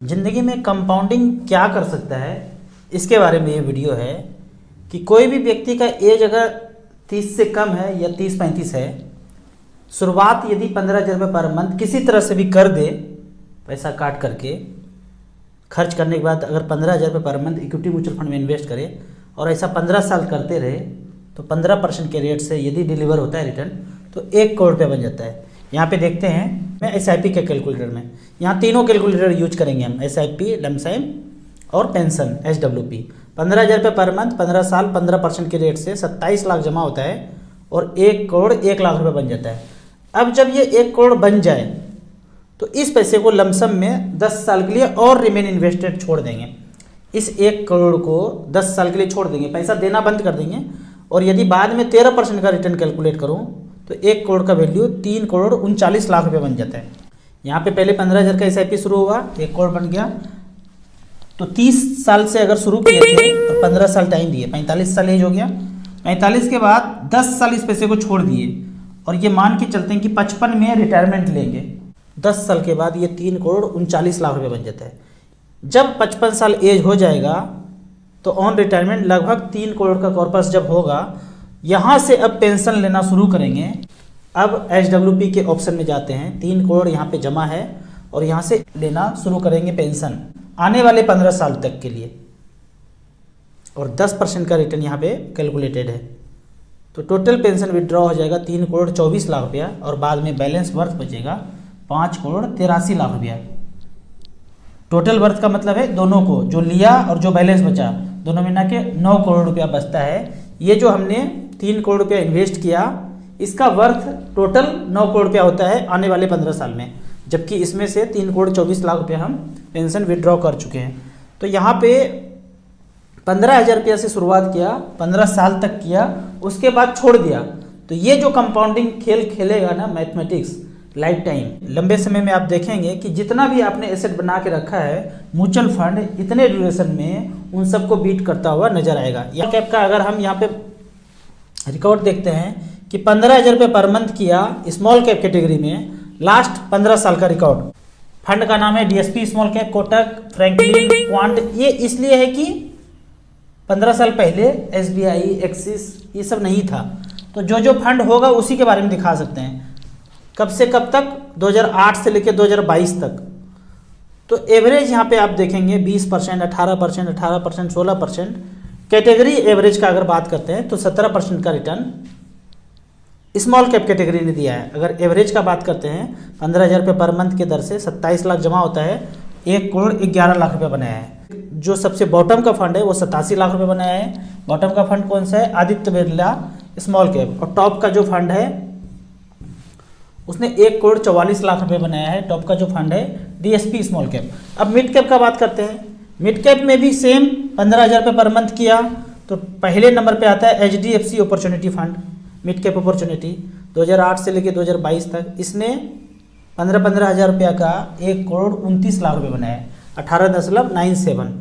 ज़िंदगी में कंपाउंडिंग क्या कर सकता है, इसके बारे में ये वीडियो है कि कोई भी व्यक्ति का एज अगर 30 से कम है या 30-35 है, शुरुआत यदि 15,000 रुपये पर मंथ किसी तरह से भी कर दे, पैसा काट करके खर्च करने के बाद अगर 15,000 रुपये per month equity mutual fund में इन्वेस्ट करे और ऐसा 15 साल करते रहे तो 15% के रेट से यदि डिलीवर होता है रिटर्न तो 1 करोड़ रुपया बन जाता है। यहाँ पे देखते हैं मैं SIP के कैलकुलेटर में, यहाँ तीनों कैलकुलेटर यूज करेंगे हम, SIP, लमसम और पेंशन SWP। 15,000 रुपये पर मंथ 15 साल 15% के रेट से 27 लाख जमा होता है और 1 करोड़ 1 लाख रुपये बन जाता है। अब जब ये 1 करोड़ बन जाए तो इस पैसे को लमसम में 10 साल के लिए और रिमेन इन्वेस्टेड छोड़ देंगे। इस 1 करोड़ को 10 साल के लिए छोड़ देंगे, पैसा देना बंद कर देंगे और यदि बाद में 13% का रिटर्न कैलकुलेट करूँ तो 1 करोड़ का वैल्यू 3 करोड़ 39 लाख रुपये बन जाता है। यहाँ पे पहले 15,000 का SIP शुरू हुआ, 1 करोड़ बन गया। तो 30 साल से अगर शुरू किए थे और 15 साल टाइम दिए, 45 साल एज हो गया। 45 के बाद 10 साल इस पैसे को छोड़ दिए और ये मान के चलते हैं कि 55 में रिटायरमेंट लेंगे। 10 साल के बाद ये 3 करोड़ 39 लाख रुपये बन जाता है। जब 55 साल एज हो जाएगा तो ऑन रिटायरमेंट लगभग 3 करोड़ का कॉर्पस जब होगा, यहाँ से अब पेंशन लेना शुरू करेंगे। अब SWP के ऑप्शन में जाते हैं, 3 करोड़ यहाँ पे जमा है और यहाँ से लेना शुरू करेंगे पेंशन आने वाले 15 साल तक के लिए और 10% का रिटर्न यहाँ पे कैलकुलेटेड है। तो टोटल पेंशन विड्रॉ हो जाएगा 3 करोड़ 24 लाख रुपया और बाद में बैलेंस वर्थ बचेगा 5 करोड़ 83 लाख रुपया। टोटल वर्थ का मतलब है दोनों को, जो लिया और जो बैलेंस बचा, दोनों मिला के 9 करोड़ रुपया बचता है। ये जो हमने 3 करोड़ रुपया इन्वेस्ट किया, इसका वर्थ टोटल 9 करोड़ रुपया होता है आने वाले 15 साल में, जबकि इसमें से 3 करोड़ 24 लाख रुपया हम पेंशन विड्रॉ कर चुके हैं। तो यहाँ पे 15,000 रुपया से शुरुआत किया, 15 साल तक किया, उसके बाद छोड़ दिया। तो ये जो कंपाउंडिंग खेल खेलेगा ना, मैथमेटिक्स, लाइफ टाइम, लंबे समय में आप देखेंगे कि जितना भी आपने एसेट बना के रखा है म्यूचुअल फंड, इतने ड्यूरेशन में उन सबको बीट करता हुआ नजर आएगा। या कैप का अगर हम यहाँ पे रिकॉर्ड देखते हैं कि 15,000 रुपये पर मंथ किया स्मॉल कैप कैटेगरी में, लास्ट 15 साल का रिकॉर्ड। फंड का नाम है DSP small cap, Kotak, Franklin, quant. ये इसलिए है कि 15 साल पहले SBI, एक्सिस ये सब नहीं था। तो जो जो फंड होगा उसी के बारे में दिखा सकते हैं। कब से कब तक? 2008 से लेकर 2022 तक। तो एवरेज यहाँ पे आप देखेंगे 20%, 18%, 18%, 16%। कैटेगरी एवरेज का अगर बात करते हैं तो 17% का रिटर्न स्मॉल कैप कैटेगरी ने दिया है। अगर एवरेज का बात करते हैं 15,000 रुपये पर मंथ के दर से 27 लाख जमा होता है, 1 करोड़ 11 लाख रुपये बनाया है। जो सबसे बॉटम का फंड है वो 87 लाख रुपये बनाया है। बॉटम का फंड कौन सा है? Aditya Birla small cap. और टॉप का जो फंड है उसने 1 करोड़ 44 लाख रुपये बनाया है। टॉप का जो फंड है DSP स्मॉल कैप। अब मिड कैप का बात करते हैं। मिड कैप में भी सेम 15,000 रुपये पर मंथ किया तो पहले नंबर पे आता है HDFC opportunity fund, mid cap opportunity. 2008 से लेकर 2022 तक इसने 15,000 रुपया का 1 करोड़ 29 लाख रुपये बनाया है, 18.97।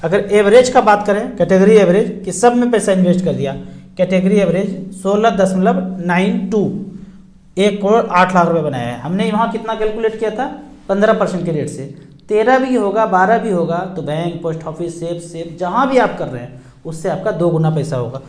अगर एवरेज का बात करें, कैटेगरी एवरेज कि सब में पैसा इन्वेस्ट कर दिया, कैटेगरी एवरेज 16.92, 1 करोड़ 8 लाख रुपये बनाया है। हमने वहाँ कितना कैलकुलेट किया था? 15% के रेट से। 13 भी होगा, 12 भी होगा, तो बैंक, पोस्ट ऑफिस, सेफ जहाँ भी आप कर रहे हैं उससे आपका 2 गुना पैसा होगा।